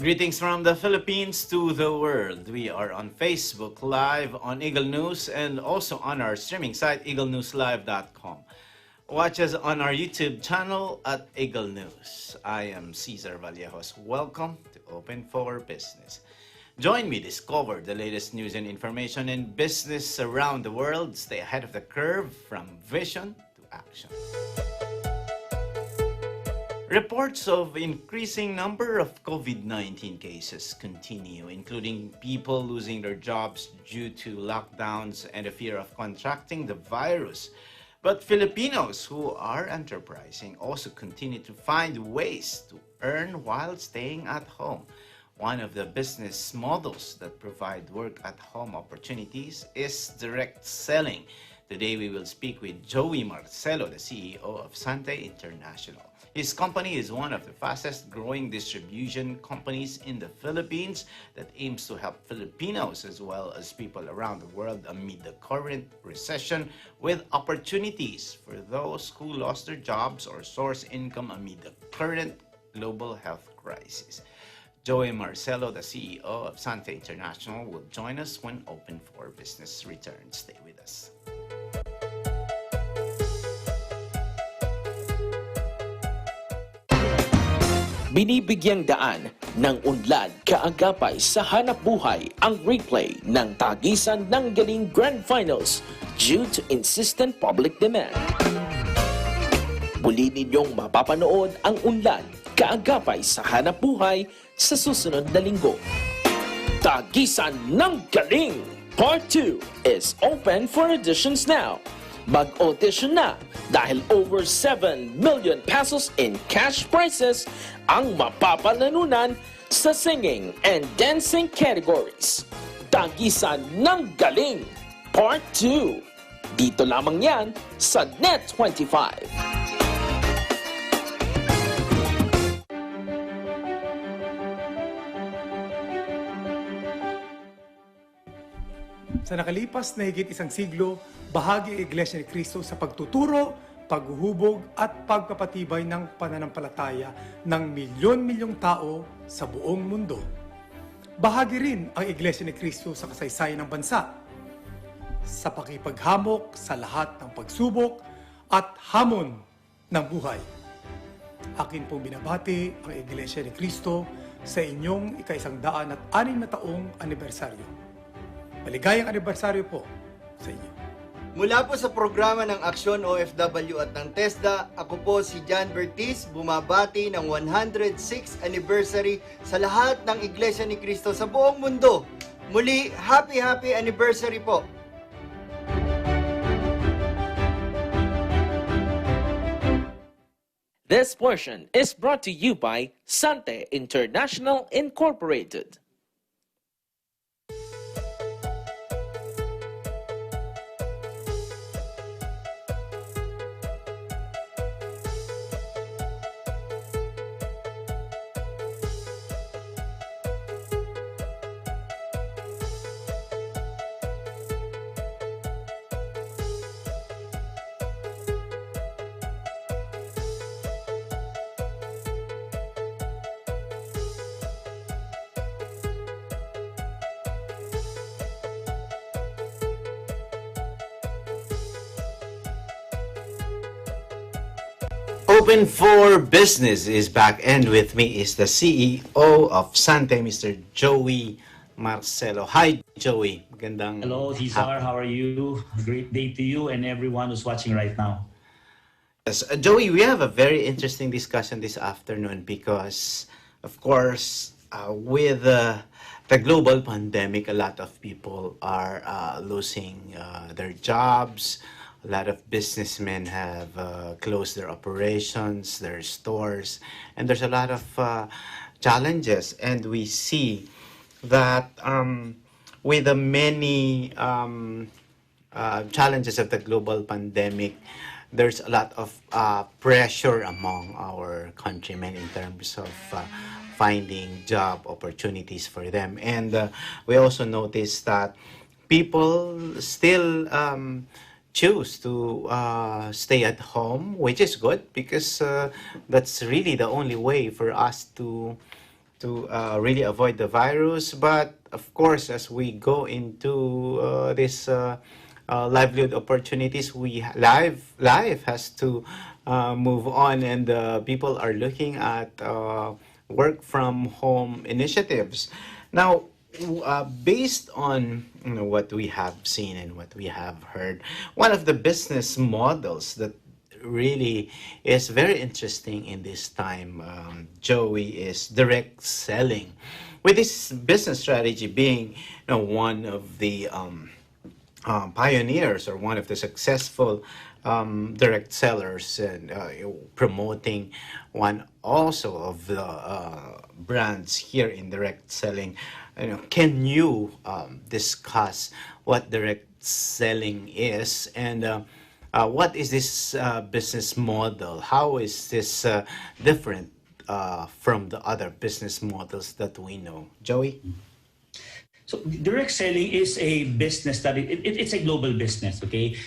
Greetings from the Philippines to the world. We are on Facebook Live on Eagle News and also on our streaming site, eaglenewslive.com. Watch us on our YouTube channel at Eagle News. I am Cesar Vallejos. Welcome to Open for Business. Join me discover the latest news and information in business around the world. Stay ahead of the curve from vision to action. Reports of increasing number of COVID-19 cases continue, including people losing their jobs due to lockdowns and the fear of contracting the virus. But Filipinos who are enterprising also continue to find ways to earn while staying at home. One of the business models that provide work-at-home opportunities is direct selling. Today we will speak with Joey Marcelo, the CEO of Sante International. His company is one of the fastest growing distribution companies in the Philippines that aims to help Filipinos as well as people around the world amid the current recession with opportunities for those who lost their jobs or source income amid the current global health crisis. Joey Marcelo, the CEO of Sante International, will join us when Open for Business returns. Stay with us. Binibigyang daan ng unlad kaagapay sa hanap buhay ang replay ng tagisan ng Galing Grand Finals due to insistent public demand. Muli ninyong mapapanood ang unlad kaagapay sa hanap buhay sa susunod na linggo. Tagisan ng Galing Part 2 is open for auditions now. Mag-audition na dahil over 7 million pesos in cash prizes ang mapapanalunan sa singing and dancing categories. Tagisan ng Galing Part 2. Dito lamang yan sa Net25. Sa nakalipas na higit isang siglo, bahagi ang Iglesia ni Cristo sa pagtuturo, paghuhubog at pagpapatibay ng pananampalataya ng milyon-milyong tao sa buong mundo. Bahagi rin ang Iglesia ni Cristo sa kasaysayan ng bansa, sa pakipaghamok sa lahat ng pagsubok at hamon ng buhay. Akin pong binabati ang Iglesia ni Cristo sa inyong ika-106 na taong anibersaryo. Maligayang anibersaryo po sa inyo. Mula po sa programa ng Aksyon OFW at ng TESDA, ako po si John Bertiz, bumabati ng 106th anniversary sa lahat ng Iglesia ni Cristo sa buong mundo. Muli, happy anniversary po! This portion is brought to you by Sante International Incorporated. Open for Business is back, and with me is the CEO of Sante, Mr. Joey Marcelo. Hi, Joey. Magandang Hello, Cesar. How are you? Great day to you and everyone who's watching right now. Yes, Joey, we have a very interesting discussion this afternoon because, of course, with the global pandemic, a lot of people are losing their jobs. A lot of businessmen have closed their operations, their stores, and there's a lot of challenges. And we see that with the many challenges of the global pandemic, there's a lot of pressure among our countrymen in terms of finding job opportunities for them. And we also noticed that people still choose to stay at home, which is good because that's really the only way for us to to really avoid the virus. But of course, as we go into this livelihood opportunities, life has to move on, and people are looking at work from home initiatives. Now, based on what we have seen and what we have heard, one of the business models that really is very interesting in this time, Joey, is direct selling. With this business strategy being one of the pioneers or one of the successful direct sellers, and promoting one also of the brands here in direct selling. Can you discuss what direct selling is, and what is this business model? How is this different from the other business models that we know? Joey? So direct selling is a business that it's a global business. Okay,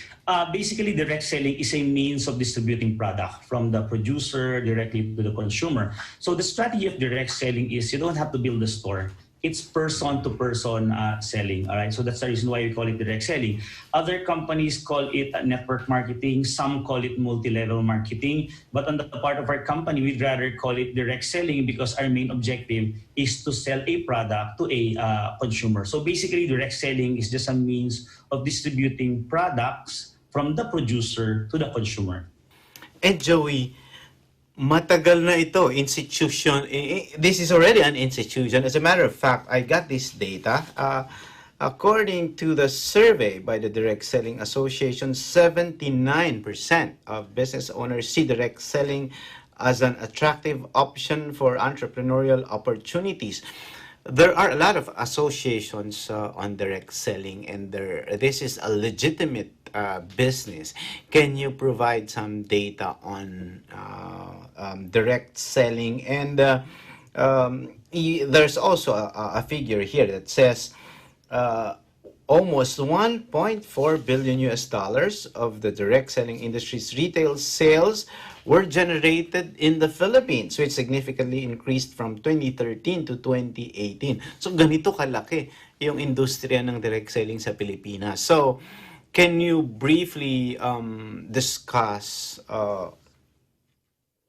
basically direct selling is a means of distributing product from the producer directly to the consumer. So the strategy of direct selling is you don't have to build a store. It's person to person selling. All right, so that's the reason why we call it direct selling. Other companies call it network marketing. Some call it multi-level marketing. But on the part of our company, we'd rather call it direct selling because our main objective is to sell a product to a consumer. So basically, direct selling is just a means of distributing products from the producer to the consumer. And Joey, matagal na ito, institution. This is already an institution. As a matter of fact, I got this data. According to the survey by the Direct Selling Association, 79% of business owners see direct selling as an attractive option for entrepreneurial opportunities. There are a lot of associations on direct selling, and this is a legitimate business. Can you provide some data on direct selling? And there's also a figure here that says almost 1.4 billion US dollars of the direct selling industry's retail sales were generated in the Philippines, which significantly increased from 2013 to 2018. So ganito kalaki yung industriya ng direct selling sa Pilipinas. So can you briefly discuss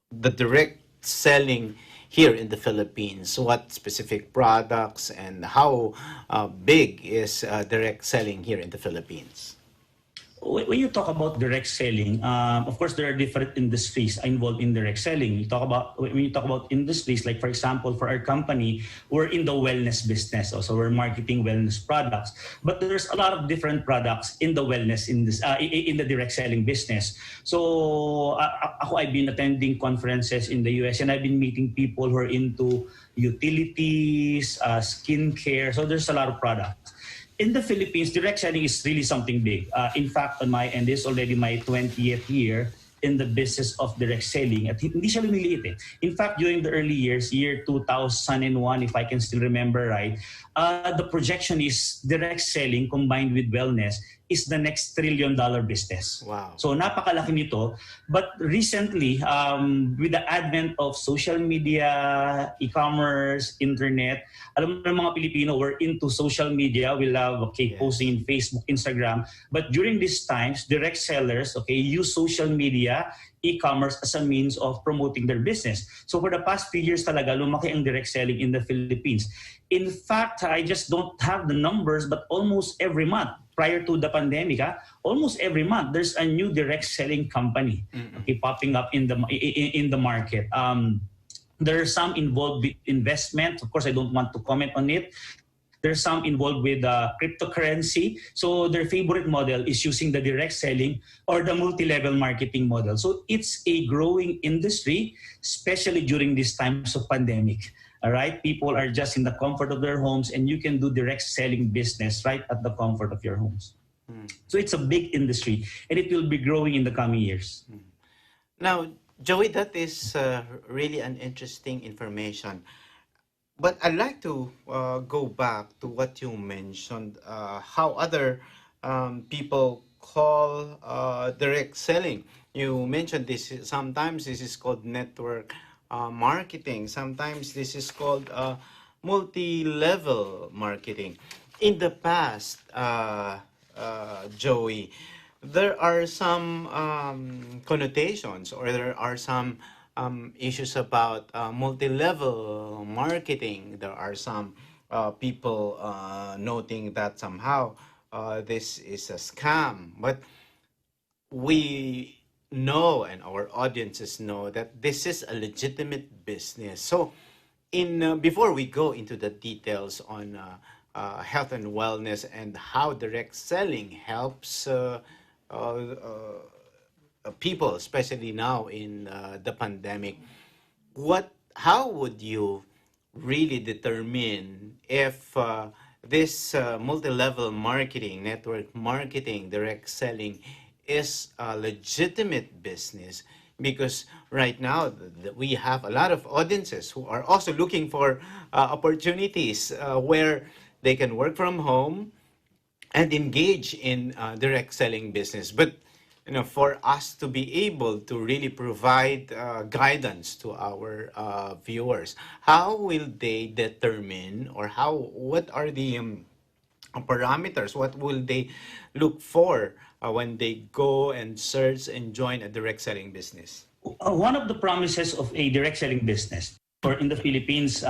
the direct selling here in the Philippines? What specific products and how big is direct selling here in the Philippines? When you talk about direct selling, of course there are different industries involved in direct selling. When you talk about industries, like for example, for our company, we're in the wellness business, so we're marketing wellness products. But there's a lot of different products in the wellness in the direct selling business. So I've been attending conferences in the US, and I've been meeting people who are into utilities, skincare. So there's a lot of products. In the Philippines, direct selling is really something big. In fact, on my end, this is already my 20th year in the business of direct selling. At hindi siya lumiliit eh. In fact, during the early years, year 2001, if I can still remember right, the projection is direct selling combined with wellness is the next $1 trillion business. Wow. So napakalaki nito. But recently, with the advent of social media, e-commerce, internet, alam mo ng mga Pilipino, we're into social media. We love posting in Facebook, Instagram. But during these times, direct sellers use social media, e-commerce as a means of promoting their business. So for the past few years talaga, lumaki ang direct selling in the Philippines. In fact, I just don't have the numbers, but almost every month, prior to the pandemic, almost every month, there's a new direct selling company popping up in the market. There are some involved with investment. Of course, I don't want to comment on it. There's some involved with cryptocurrency. So their favorite model is using the direct selling or the multi-level marketing model. So it's a growing industry, especially during these times of pandemic. All right, people are just in the comfort of their homes, and you can do direct selling business right at the comfort of your homes. So it's a big industry, and it will be growing in the coming years. Now, Joey, that is really an interesting information. But I'd like to go back to what you mentioned, how other people call direct selling. You mentioned this, sometimes this is called network marketing. Sometimes this is called multi-level marketing. In the past, Joey, there are some connotations, or there are some issues about multi-level marketing. There are some people noting that somehow this is a scam. But we know, and our audiences know, that this is a legitimate business. So, in before we go into the details on health and wellness and how direct selling helps people, especially now in the pandemic, how would you really determine if this multi-level marketing, network marketing, direct selling is a legitimate business? Because right now we have a lot of audiences who are also looking for opportunities where they can work from home and engage in direct selling business. But for us to be able to really provide guidance to our viewers, how will they determine, or what are the parameters? What will they look for when they go and search and join a direct selling business? One of the promises of a direct selling business, or in the Philippines,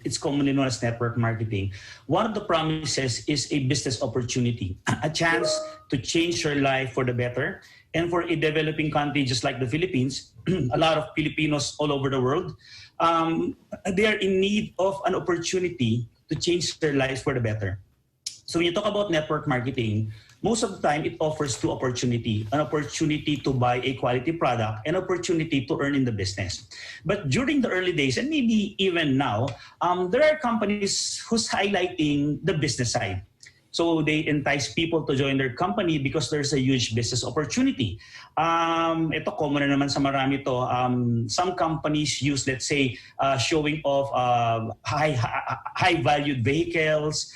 it's commonly known as network marketing. One of the promises is a business opportunity, a chance to change your life for the better. And for a developing country just like the Philippines, a lot of Filipinos all over the world, they are in need of an opportunity to change their lives for the better. So when you talk about network marketing, most of the time it offers two opportunity: an opportunity to buy a quality product, and opportunity to earn in the business. But during the early days, and maybe even now, there are companies who's highlighting the business side. So they entice people to join their company because there's a huge business opportunity. Ito, common na naman sa marami to. Some companies use, let's say, showing off high valued vehicles,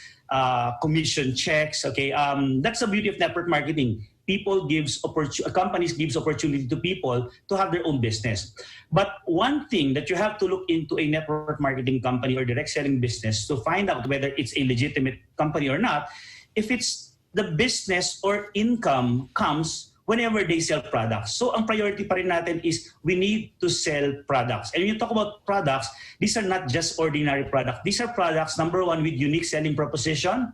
commission checks. Okay, that's the beauty of network marketing. Companies gives opportunity to people to have their own business. But one thing that you have to look into a network marketing company or direct selling business to find out whether it's a legitimate company or not, if it's the business or income comes whenever they sell products. So ang priority pa rin natin is we need to sell products. And when you talk about products, these are not just ordinary products. These are products, number one, with unique selling proposition,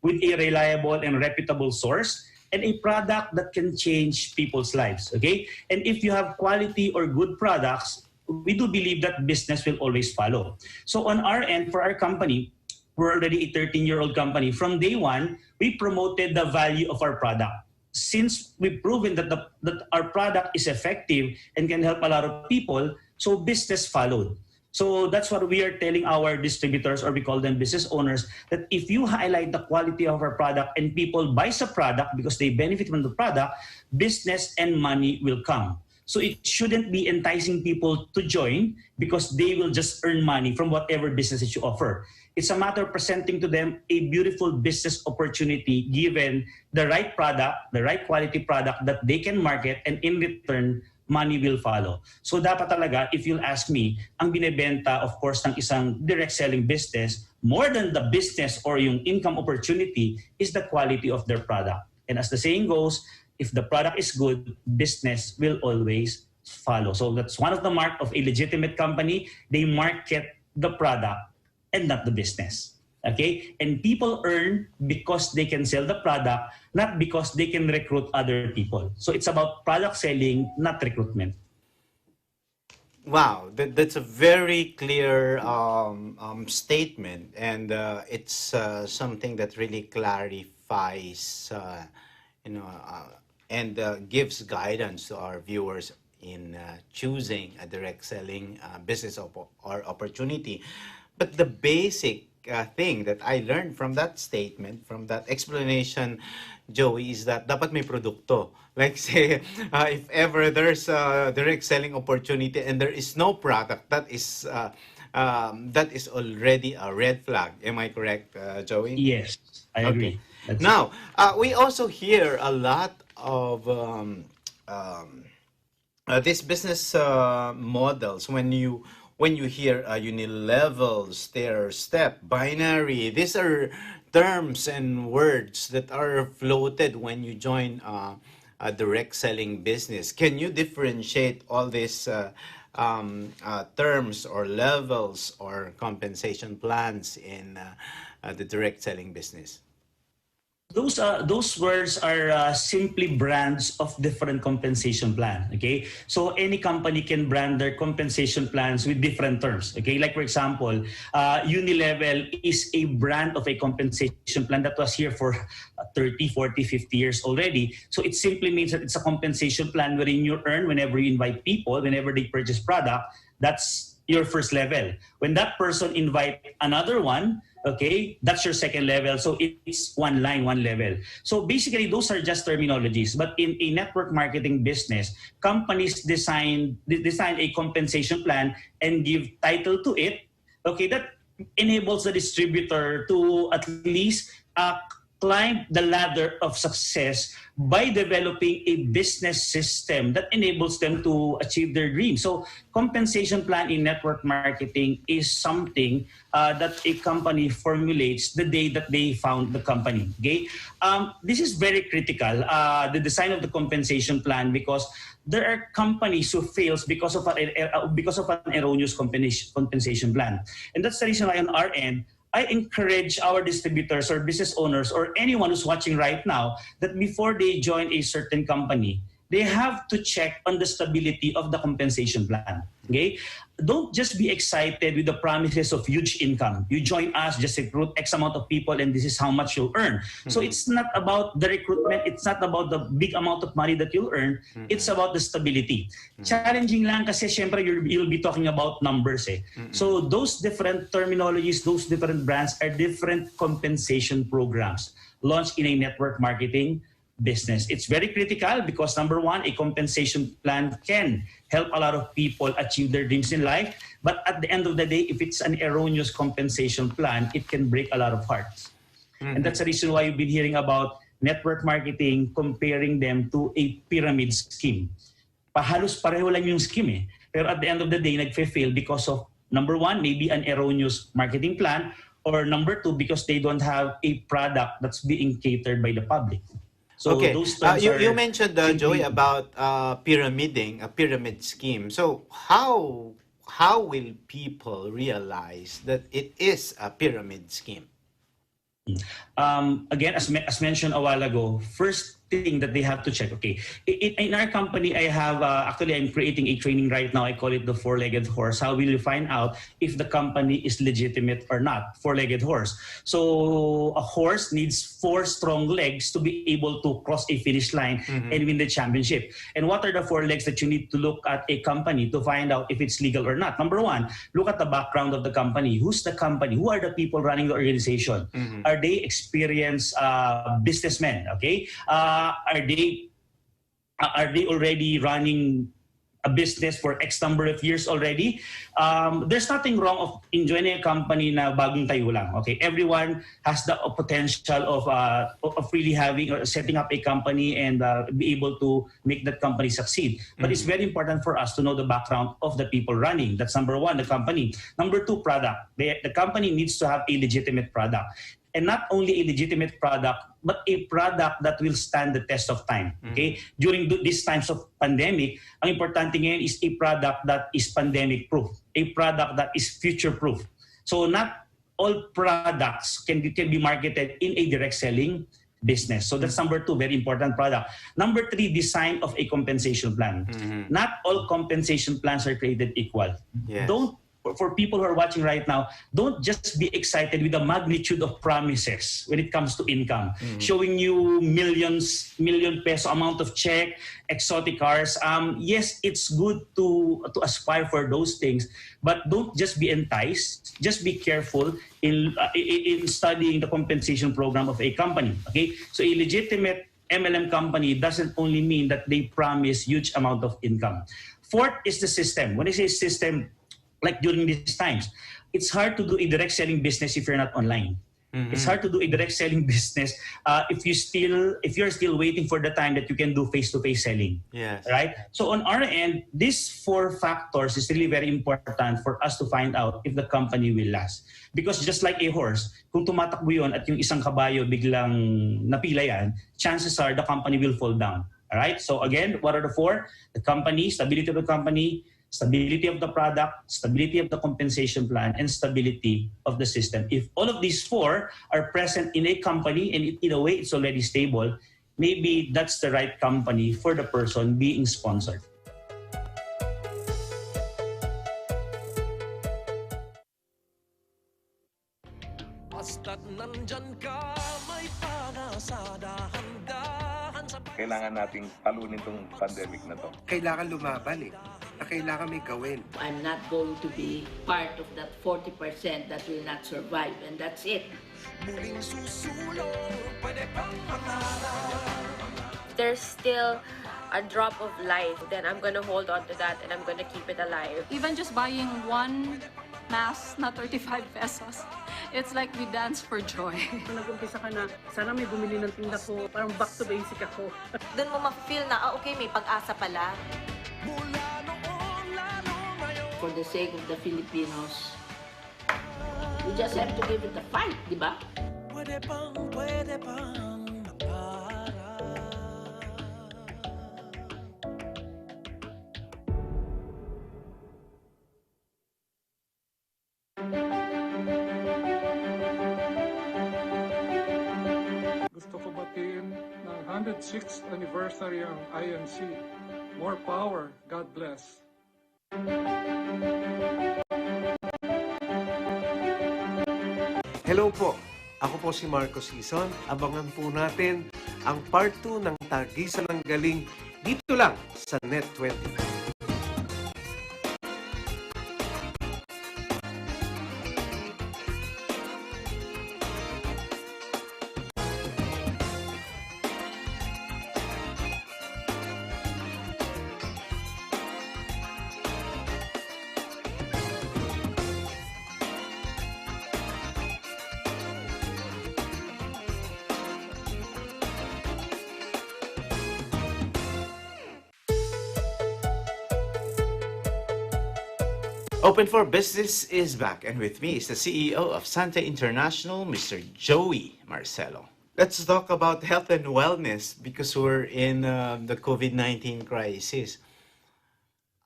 with a reliable and reputable source, and a product that can change people's lives. Okay? And if you have quality or good products, we do believe that business will always follow. So on our end, for our company, we're already a 13-year-old company. From day one, we promoted the value of our product. Since we've proven that our product is effective and can help a lot of people, so business followed. So that's what we are telling our distributors, or we call them business owners, that if you highlight the quality of our product and people buy the product because they benefit from the product, business and money will come. So it shouldn't be enticing people to join because they will just earn money from whatever business that you offer. It's a matter of presenting to them a beautiful business opportunity given the right product, the right quality product that they can market, and in return, money will follow. So dapat talaga, if you'll ask me, ang binebenta, of course, ng isang direct selling business, more than the business or yung income opportunity, is the quality of their product. And as the saying goes, if the product is good, business will always follow. So that's one of the mark of a legitimate company. They market the product and not the business. Okay? And people earn because they can sell the product, not because they can recruit other people. So it's about product selling, not recruitment. Wow, that's a very clear statement, and it's something that really clarifies, and gives guidance to our viewers in choosing a direct selling business or opportunity. But the basic thing that I learned from that statement, from that explanation, Joey, is that dapat may produkto. Like say, if ever there's a direct selling opportunity and there is no product, that is already a red flag. Am I correct, Joey? Yes, I agree. Okay. That's Now, we also hear a lot of These business models, when you hear unilevel, stair step, binary, these are terms and words that are floated when you join a direct selling business. Can you differentiate all these terms or levels or compensation plans in the direct selling business? Those words are simply brands of different compensation plan. Okay, so any company can brand their compensation plans with different terms. Okay, like for example, Unilevel is a brand of a compensation plan that was here for 30, 40, 50 years already. So it simply means that it's a compensation plan wherein you earn whenever you invite people, whenever they purchase product. That's your first level. When that person invite another one, okay, that's your second level. So it's one line, one level. So basically, those are just terminologies. But in a network marketing business, companies design a compensation plan and give title to it. Okay, that enables the distributor to at least climb the ladder of success by developing a business system that enables them to achieve their dreams. So compensation plan in network marketing is something that a company formulates the day that they found the company. Okay, this is very critical, the design of the compensation plan, because there are companies who fails because of an erroneous compensation plan, and that's the reason why on our end I encourage our distributors or business owners or anyone who's watching right now that before they join a certain company, they have to check on the stability of the compensation plan. Okay? Don't just be excited with the promises of huge income. You join us, just recruit X amount of people, and this is how much you'll earn. Mm-hmm. So it's not about the recruitment. It's not about the big amount of money that you'll earn. Mm-hmm. It's about the stability. Mm-hmm. Challenging lang kasi syempre you'll be talking about numbers. Mm-hmm. So those different terminologies, those different brands are different compensation programs launched in a network marketing business. It's very critical because number one, a compensation plan can help a lot of people achieve their dreams in life. But at the end of the day, if it's an erroneous compensation plan, it can break a lot of hearts. Mm-hmm. And that's the reason why you've been hearing about network marketing, comparing them to a pyramid scheme. Halos pareho lang yung scheme eh. Pero at the end of the day, nagfe-fail because of number one, maybe an erroneous marketing plan, or number two, because they don't have a product that's being catered by the public. So okay, you mentioned, Joey, about pyramiding, a pyramid scheme. So how will people realize that it is a pyramid scheme? Again, as mentioned a while ago, first thing that they have to check. Okay, in our company, I have actually I'm creating a training right now. I call it the four-legged horse. How will you find out if the company is legitimate or not? Four-legged horse. So a horse needs 4 strong legs to be able to cross a finish line mm-hmm. and win the championship. And what are the 4 legs that you need to look at a company to find out if it's legal or not? Number one, look at the background of the company. Who's the company? Who are the people running the organization? Mm-hmm. Are they experienced businessmen? Okay. Are they already running a business for X number of years already? There's nothing wrong of joining a company na bagong tayo lang. Okay, everyone has the potential of really having or setting up a company and be able to make that company succeed. But it's very important for us to know the background of the people running. That's number one, the company. Number two, product. The company needs to have a legitimate product. And not only a legitimate product, but a product that will stand the test of time. Okay? During these times of pandemic, ang importante ngayon is a product that is pandemic-proof, a product that is future-proof. So not all products can be marketed in a direct selling business. So that's number two, very important product. Number three, design of a compensation plan. Mm-hmm. Not all compensation plans are created equal. Yes. For people who are watching right now, don't just be excited with the magnitude of promises when it comes to income. Mm-hmm. Showing you million peso amount of check, exotic cars. Yes, it's good to aspire for those things, but don't just be enticed. Just be careful in studying the compensation program of a company. Okay, so a legitimate MLM company doesn't only mean that they promise huge amount of income. Fourth is the system. When I say system, like during these times, it's hard to do a direct selling business if you're not online. It's hard to do a direct selling business if you're still waiting for the time that you can do face-to-face selling. Yes. Right? So on our end, these four factors is really very important for us to find out if the company will last. Because just like a horse, kung tumatakbo yun at yung isang kabayo biglang napila yan, chances are the company will fall down. All right? So again, what are the four? The company, stability of the company, stability of the product, stability of the compensation plan, and stability of the system. If all of these four are present in a company and in a way it's already stable, maybe that's the right company for the person being sponsored. Basta't nandyan ka, may pag-asa, dahan-dahan sa Kailangan nating talunin tong pandemic na to. Kailangan lumaban eh. Na kailangan may gawin. I'm not going to be part of that 40% that will not survive, and that's it. muling susulong, pwede pang mangarap. There's still a drop of life, then I'm gonna hold on to that and I'm gonna keep it alive. Even just buying one mask na 35 pesos, it's like we dance for joy. Nag-umpisa ka na, sana may bumili ng tinda ko, parang back to basic ako. Doon mo ma-feel na, okay, may pag-asa pala. For the sake of the Filipinos, we just have to give it a fight, di ba? Pwede pang mangarap. Gusto ko batiin ng 106th anniversary ang INC. More power. God bless. Hello po. Ako po si Marco Sison. Abangan po natin ang part 2 ng Tagisan ng Galing dito lang sa Net24. Open for Business is back, and with me is the CEO of Sante International, Mr. Joey Marcelo. Let's talk about health and wellness because we're in the COVID-19 crisis.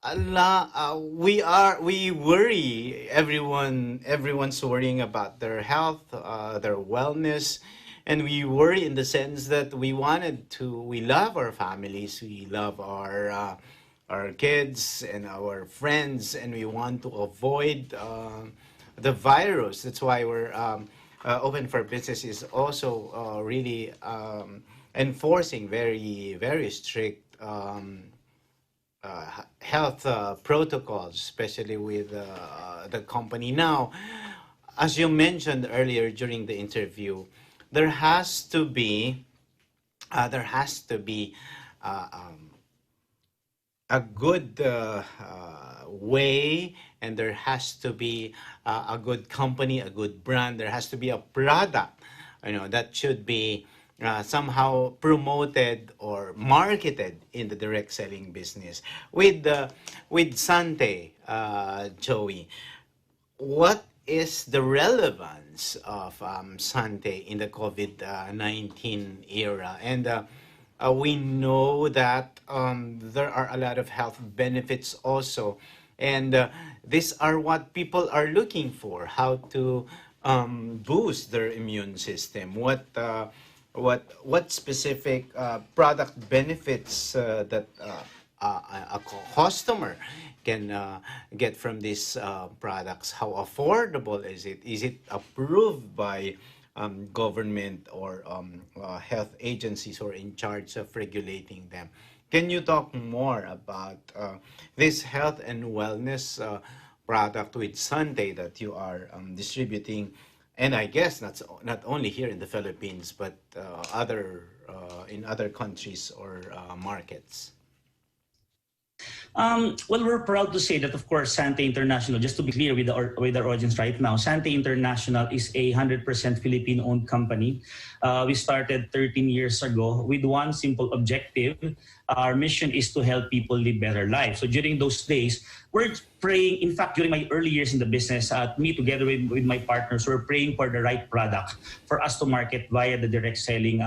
We worry. Everyone's worrying about their health, their wellness, and we worry in the sense that we love our families, we love our kids and our friends, and we want to avoid the virus. That's why we're Open for Business is also really enforcing very, very strict health protocols, especially with the company. Now, as you mentioned earlier during the interview, there has to be a good way, and there has to be a good company, a good brand. There has to be a product, that should be somehow promoted or marketed in the direct selling business. With Sante, Joey, what is the relevance of Sante in the COVID-19 era? And we know that there are a lot of health benefits also, and these are what people are looking for: how to boost their immune system. What specific product benefits that a customer can get from these products? How affordable is it? Is it approved by government or health agencies who are in charge of regulating them? Can you talk more about this health and wellness product with Sante that you are distributing, and I guess not only here in the Philippines, but in other countries or markets? Well, we're proud to say that, of course, Sante International, just to be clear with our audience right now, Sante International is a 100% Filipino-owned company. We started 13 years ago with one simple objective. Our mission is to help people live better lives. So during those days, we're praying, in fact, during my early years in the business, me together with my partners, we're praying for the right product for us to market via the direct selling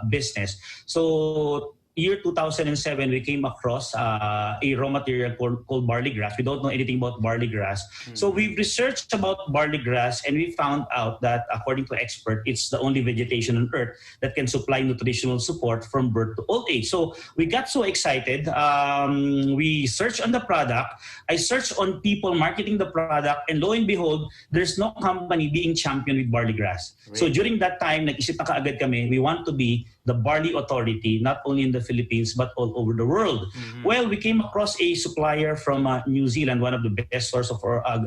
business. So year 2007, we came across a raw material called barley grass. We don't know anything about barley grass. So we researched about barley grass and we found out that according to expert, it's the only vegetation on earth that can supply nutritional support from birth to old age. So we got so excited. We searched on the product. I searched on people marketing the product, and lo and behold, there's no company being champion with barley grass. Right. So during that time, nag-isip na kaagad kami, we want to be the barley authority, not only in the Philippines, but all over the world. Well, we came across a supplier from New Zealand, one of the best source of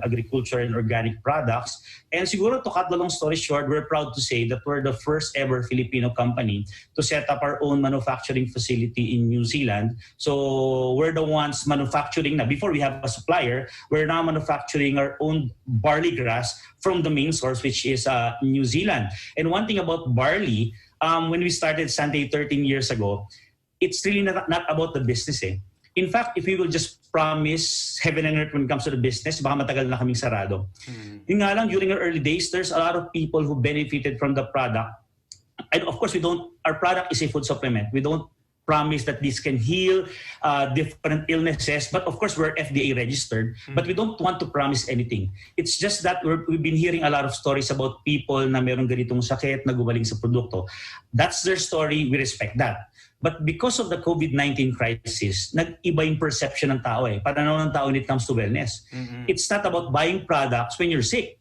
agriculture and organic products. And siguro to cut the long story short, we're proud to say that we're the first ever Filipino company to set up our own manufacturing facility in New Zealand. So we're the ones manufacturing na. Before we have a supplier, we're now manufacturing our own barley grass from the main source, which is New Zealand. And one thing about barley, when we started Sante 13 years ago, it's really not about the business. In fact, if we will just promise heaven and earth when it comes to the business, baka matagal na kaming sarado. Yung nga lang, during our early days, there's a lot of people who benefited from the product. And of course, our product is a food supplement. We don't promise that this can heal different illnesses. But of course, we're FDA registered, but we don't want to promise anything. It's just that we've been hearing a lot of stories about people na meron ganitong sakit na gumaling sa produkto. That's their story. We respect that. But because of the COVID-19 crisis, nag-iba yung perception ng tao pananaw ng tao when it comes to wellness. It's not about buying products when you're sick.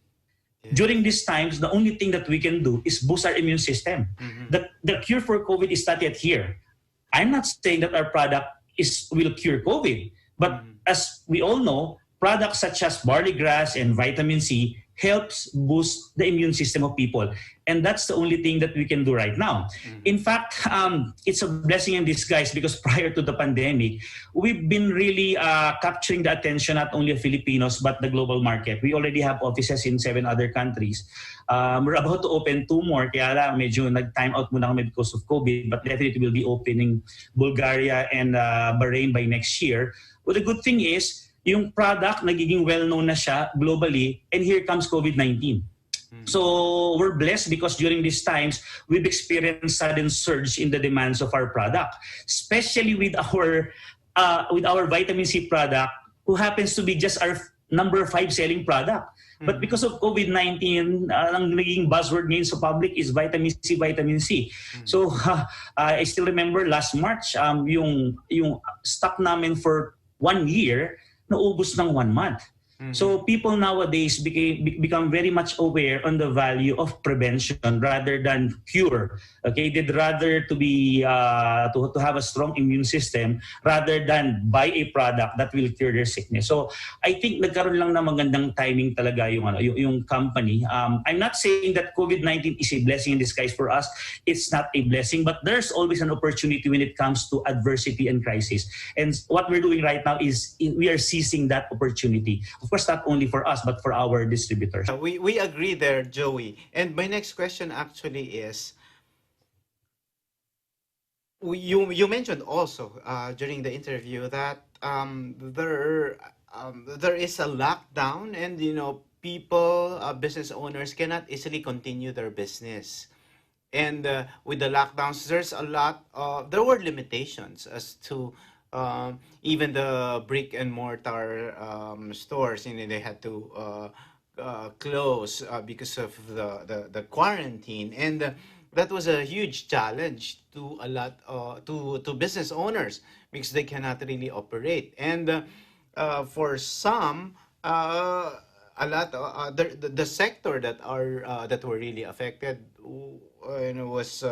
During these times, the only thing that we can do is boost our immune system. The cure for COVID is not yet here. I'm not saying that our product will cure COVID, but as we all know, products such as barley grass and vitamin C helps boost the immune system of people. And that's the only thing that we can do right now. In fact, it's a blessing in disguise because prior to the pandemic, we've been really capturing the attention not only of Filipinos, but the global market. We already have offices in 7 other countries. We're about to open 2 more, kaya lang medyo nag-time out muna kami because of COVID, but definitely will be opening Bulgaria and Bahrain by next year. Well, the good thing is, yung product nagiging well-known na siya globally, and here comes COVID-19. So we're blessed because during these times, we've experienced sudden surge in the demands of our product, especially with our vitamin C product, who happens to be just our number 5 selling product. But because of COVID-19, ang naging buzzword ngayon sa public is vitamin C, vitamin C. So I still remember last March, yung stock namin for 1 year, naubos ng 1 month. So people nowadays become very much aware on the value of prevention rather than cure. Okay, they'd rather to be to have a strong immune system rather than buy a product that will cure their sickness. So I think nagkaroon lang ng magandang timing talaga yung company. I'm not saying that COVID-19 is a blessing in disguise for us. It's not a blessing, but there's always an opportunity when it comes to adversity and crisis. And what we're doing right now is we are seizing that opportunity. Of course, not only for us, but for our distributors. We agree there, Joey. And my next question actually is, you mentioned also during the interview that there is a lockdown, and people, business owners cannot easily continue their business. And with the lockdowns, there were limitations as to even the brick and mortar stores, they had to close because of the quarantine, and that was a huge challenge to a lot to business owners because they cannot really operate. And for some, a lot the sector that were really affected was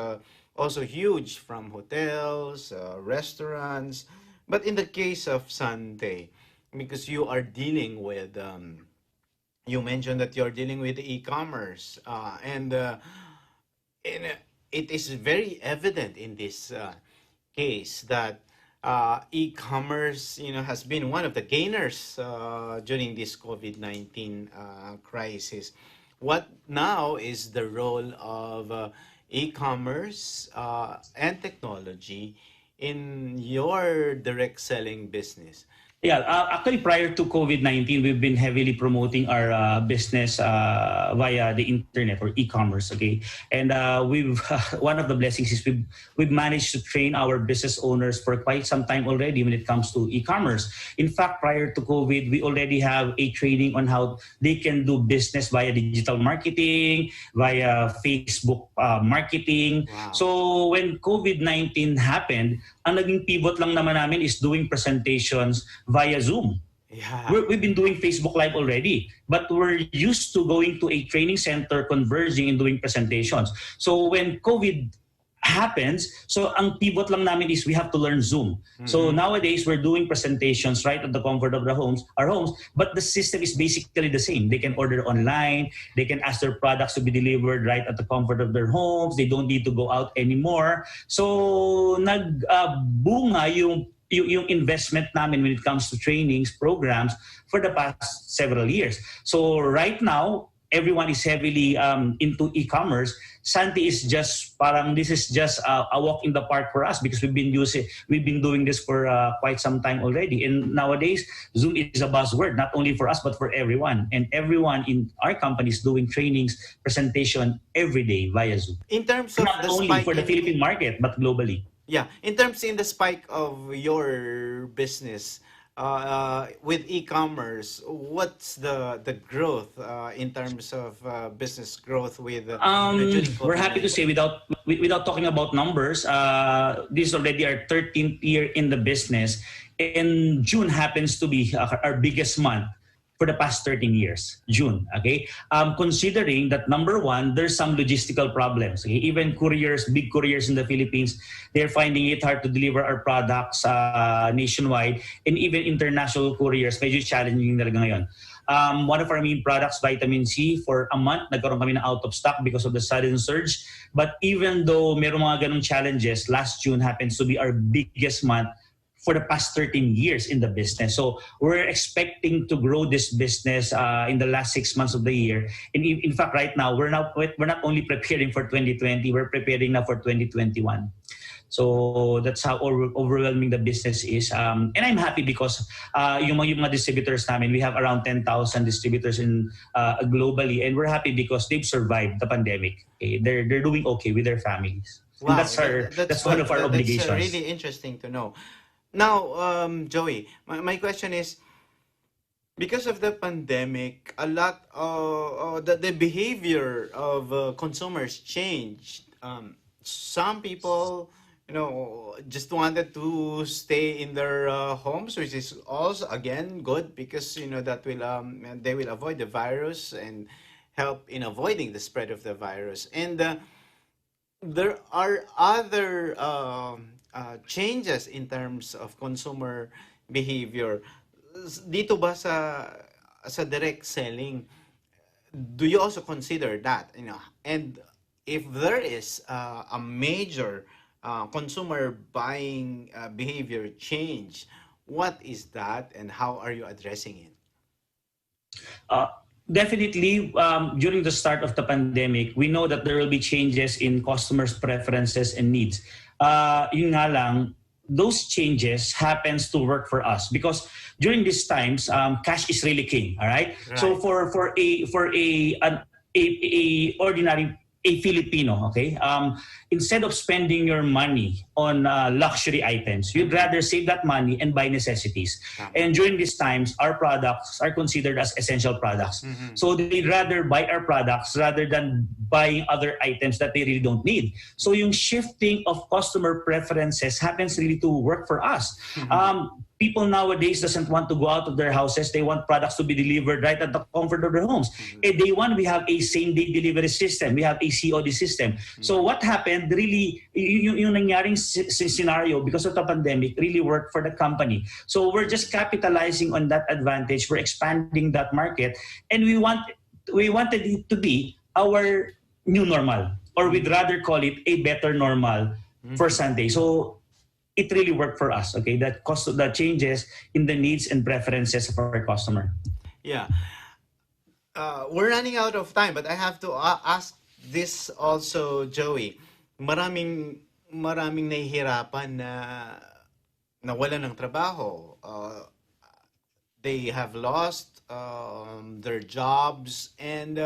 also huge, from hotels, restaurants. But in the case of Sante, because you are dealing with, you mentioned that you're dealing with e-commerce, and it is very evident in this case that e-commerce, has been one of the gainers during this COVID-19 crisis. What now is the role of e-commerce and technology in your direct selling business? Yeah, actually, prior to COVID-19, we've been heavily promoting our business via the internet or e-commerce. Okay, and we've one of the blessings is we've managed to train our business owners for quite some time already when it comes to e-commerce. In fact, prior to COVID, we already have a training on how they can do business via digital marketing, via Facebook marketing. Wow. So when COVID-19 happened, ang naging pivot lang naman namin is doing presentations via Zoom. Yeah. We've been doing Facebook Live already, but we're used to going to a training center, converging and doing presentations. So when COVID happens, so ang pivot lang namin is we have to learn Zoom. So nowadays we're doing presentations right at the comfort of our homes, but the system is basically the same. They can order online, they can ask their products to be delivered right at the comfort of their homes. They don't need to go out anymore. So nagbunga yung investment namin when it comes to trainings, programs for the past several years. So right now, everyone is heavily into e-commerce. Santi is just this is just a walk in the park for us because we've been doing this for quite some time already. And nowadays, Zoom is a buzzword, not only for us but for everyone. And everyone in our company is doing trainings, presentation every day via Zoom. In terms of not the only spike for the in- Philippine market but globally. Yeah, in the spike of your business with e-commerce, what's the growth in terms of business growth with during We're happy to COVID-19? say without talking about numbers, this is already our 13th year in the business, and June happens to be our biggest month for the past 13 years, June, okay? Considering that number one, there's some logistical problems. Okay? Even couriers, big couriers in the Philippines, they're finding it hard to deliver our products nationwide, and even international couriers, medyo challenging talaga ngayon. One of our main products, vitamin C, for a month, nagkaroon kami na out of stock because of the sudden surge. But even though meron mga ganong challenges, last June happens to be our biggest month for the past 13 years in the business. So we're expecting to grow this business in the last 6 months of the year. And in fact, right now, we're not only preparing for 2020, we're preparing now for 2021. So that's how overwhelming the business is. And I'm happy because yung mga distributors namin, we have around 10,000 distributors in globally, and we're happy because they've survived the pandemic. Okay? They're doing okay with their families. And Wow, that's one of our obligations. That's really interesting to know. Now, Joey, my question is, because of the pandemic, a lot of the behavior of consumers changed. Some people, just wanted to stay in their homes, which is also again good because that will they will avoid the virus and help in avoiding the spread of the virus. And there are other changes in terms of consumer behavior. Dito ba sa direct selling, do you also consider that? And if there is a major consumer buying behavior change, what is that and how are you addressing it? Definitely, during the start of the pandemic, we know that there will be changes in customers' preferences and needs. Yun nga lang, those changes happens to work for us because during these times, cash is really king. All right. So for a ordinary Filipino, okay, instead of spending your money on luxury items, you'd rather save that money and buy necessities. And during these times, our products are considered as essential products. So they'd rather buy our products rather than buying other items that they really don't need. So yung shifting of customer preferences happens really to work for us. People nowadays doesn't want to go out of their houses. They want products to be delivered right at the comfort of their homes. Day one, we have a same-day delivery system. We have a COD system. So what happened, really, yung nangyaring scenario because of the pandemic really worked for the company. So we're just capitalizing on that advantage. We're expanding that market. And we wanted it to be our new normal. Or we'd rather call it a better normal for Sunday. So it really worked for us. Okay, that cost the changes in the needs and preferences of our customer. Yeah. We're running out of time, but I have to ask this also, Joey. Maraming nahihirapan na nawalan ng trabaho. They have lost their jobs, and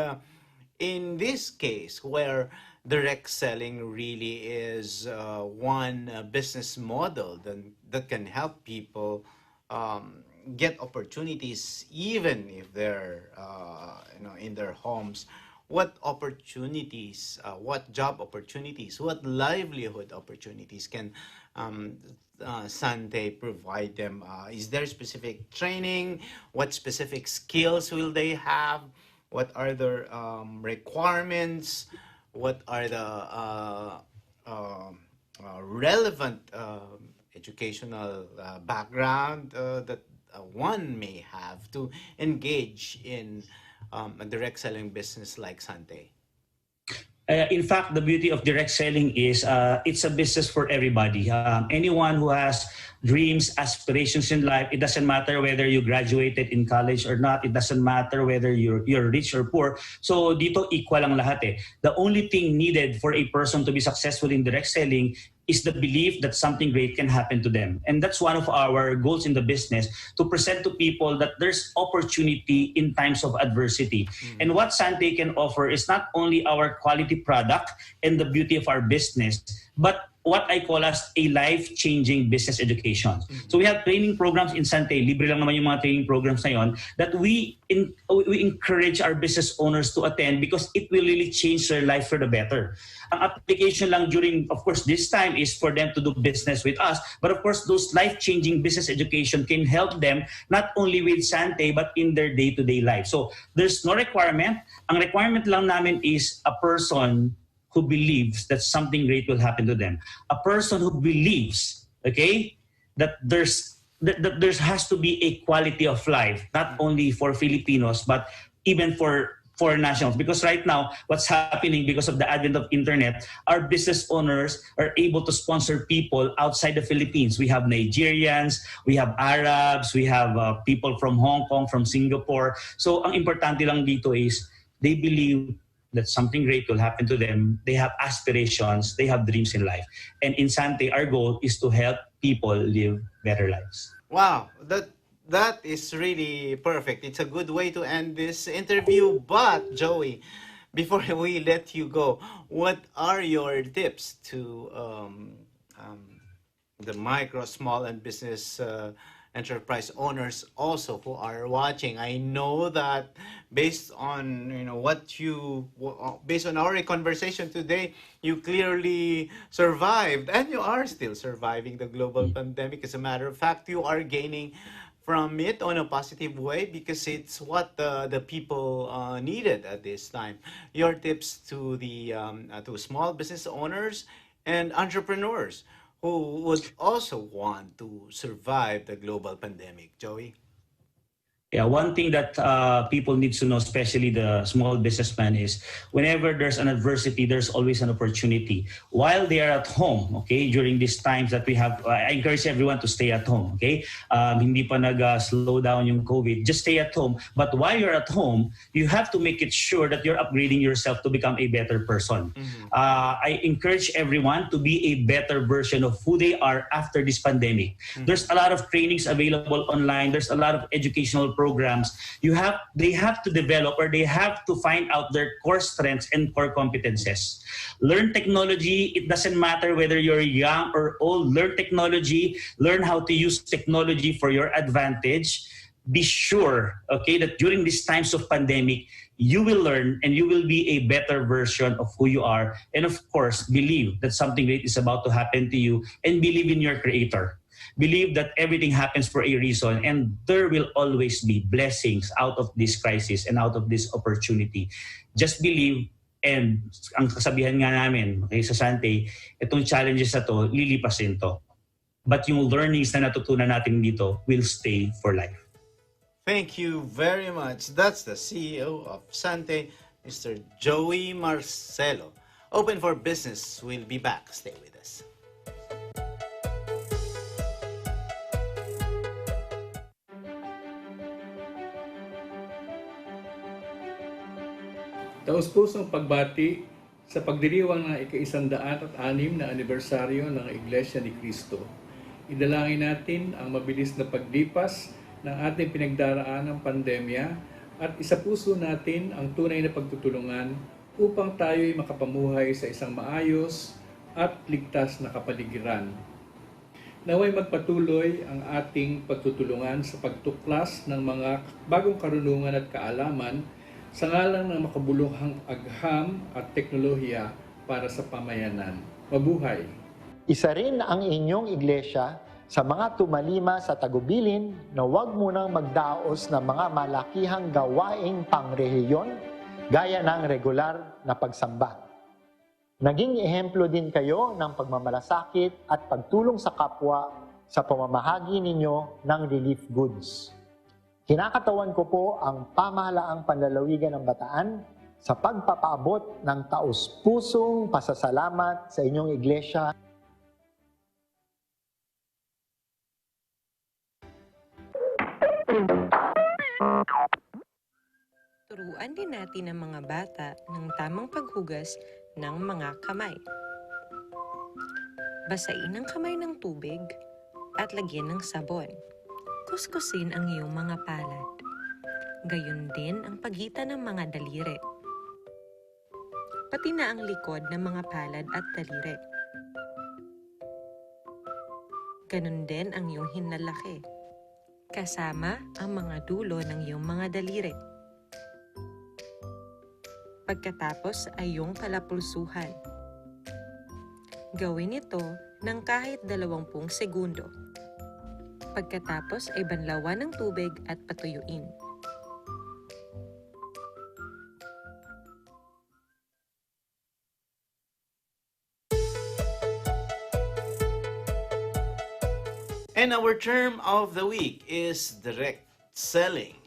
in this case, where direct selling really is one business model that can help people get opportunities even if they're in their homes. What opportunities, what job opportunities, what livelihood opportunities can Sante provide them? Is there specific training? What specific skills will they have? What are the requirements? What are the relevant educational background that one may have to engage in a direct selling business like Sante? In fact, the beauty of direct selling is it's a business for everybody. Anyone who has dreams, aspirations in life, it doesn't matter whether you graduated in college or not. It doesn't matter whether you're rich or poor. So dito equal ang lahat eh. The only thing needed for a person to be successful in direct selling is the belief that something great can happen to them. And that's one of our goals in the business, to present to people that there's opportunity in times of adversity. And what Sante can offer is not only our quality product and the beauty of our business, but what I call as a life-changing business education. So we have training programs in Sante, libre lang naman yung mga training programs na yon, that we encourage our business owners to attend because it will really change their life for the better. Ang application lang during, of course, this time is for them to do business with us, but of course, those life-changing business education can help them not only with Sante, but in their day-to-day life. So there's no requirement. Ang requirement lang namin is a person who believes that something great will happen to them. A person who believes, okay, that there has to be a quality of life, not only for Filipinos, but even for foreign nationals. Because right now, what's happening because of the advent of internet, our business owners are able to sponsor people outside the Philippines. We have Nigerians, we have Arabs, we have people from Hong Kong, from Singapore. So ang importante lang dito is they believe that something great will happen to them. They have aspirations, they have dreams in life. And in Sante, our goal is to help people live better lives. Wow, that is really perfect. It's a good way to end this interview. But Joey, before we let you go, what are your tips to the micro, small, and business enterprise owners also who are watching? I know that based on based on our conversation today, you clearly survived, and you are still surviving the global pandemic. As a matter of fact, you are gaining from it on a positive way because it's what the people needed at this time. Your tips to the to small business owners and entrepreneurs who would also want to survive the global pandemic, Joey? Yeah, one thing that people need to know, especially the small businessman, is whenever there's an adversity, there's always an opportunity. While they are at home, okay, during these times that we have, I encourage everyone to stay at home, okay? Hindi pa nag-slow down yung COVID, just stay at home. But while you're at home, you have to make it sure that you're upgrading yourself to become a better person. I encourage everyone to be a better version of who they are after this pandemic. There's a lot of trainings available online. There's a lot of educational programs. They have to develop, or they have to find out their core strengths and core competences. Learn technology. It doesn't matter whether you're young or old. Learn technology. Learn how to use technology for your advantage. Be sure, okay, that during these times of pandemic, you will learn and you will be a better version of who you are. And of course, believe that something great is about to happen to you, and believe in your creator. Believe that everything happens for a reason, and there will always be blessings out of this crisis and out of this opportunity. Just believe, and ang kasabihan nga namin, okay, sa Sante, itong challenges na to, lilipasin to. But yung learnings na natutunan natin dito will stay for life. Thank you very much. That's the CEO of Sante, Mr. Joey Marcelo. Open for Business will be back. Stay with us. Taus-pusong pagbati sa pagdiriwang ng ika-106 na anibersaryo ng Iglesia ni Cristo. Idalangin natin ang mabilis na paglipas ng ating pinagdaraan ng pandemya at isapuso natin ang tunay na pagtutulungan upang tayo'y makapamuhay sa isang maayos at ligtas na kapaligiran. Naway magpatuloy ang ating pagtutulungan sa pagtuklas ng mga bagong karunungan at kaalaman sa ngalan ng makabuluhang agham at teknolohiya para sa pamayanan. Mabuhay! Isa rin ang inyong iglesia sa mga tumalima sa tagubilin na huwag munang magdaos ng mga malakihang gawaing pangrehiyon gaya ng regular na pagsamba. Naging ehemplo din kayo ng pagmamalasakit at pagtulong sa kapwa sa pamamahagi ninyo ng relief goods. Kinakatawan ko po ang pamahalaang panlalawigan ng Bataan sa pagpapaabot ng taus-pusong pasasalamat sa inyong iglesia. Turuan din natin ang mga bata ng tamang paghugas ng mga kamay. Basain ang kamay ng tubig at lagyan ng sabon. Kuskusin ang iyong mga palad. Gayon din ang pagitan ng mga daliri. Pati na ang likod ng mga palad at daliri. Ganon din ang iyong hinlalaki. Kasama ang mga dulo ng iyong mga daliri. Pagkatapos ay iyong kalapulsuhan. Gawin ito ng kahit 20 segundo. Pagkatapos ay banlawan ng tubig at patuyuin. And our term of the week is direct selling.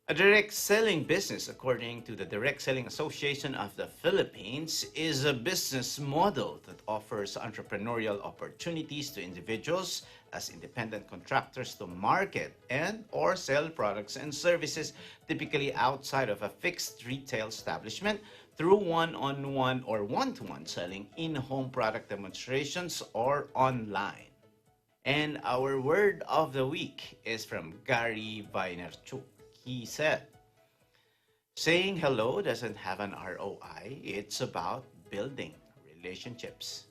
A direct selling business, according to the Direct Selling Association of the Philippines, is a business model that offers entrepreneurial opportunities to individuals as independent contractors to market and or sell products and services typically outside of a fixed retail establishment through one-on-one or one-to-one selling in home product demonstrations or online. And our word of the week is from Gary Vaynerchuk. He said, saying hello doesn't have an ROI. It's about building relationships.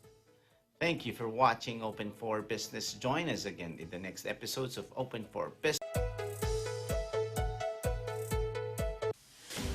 Thank you for watching Open for Business. Join us again in the next episodes of Open for Business.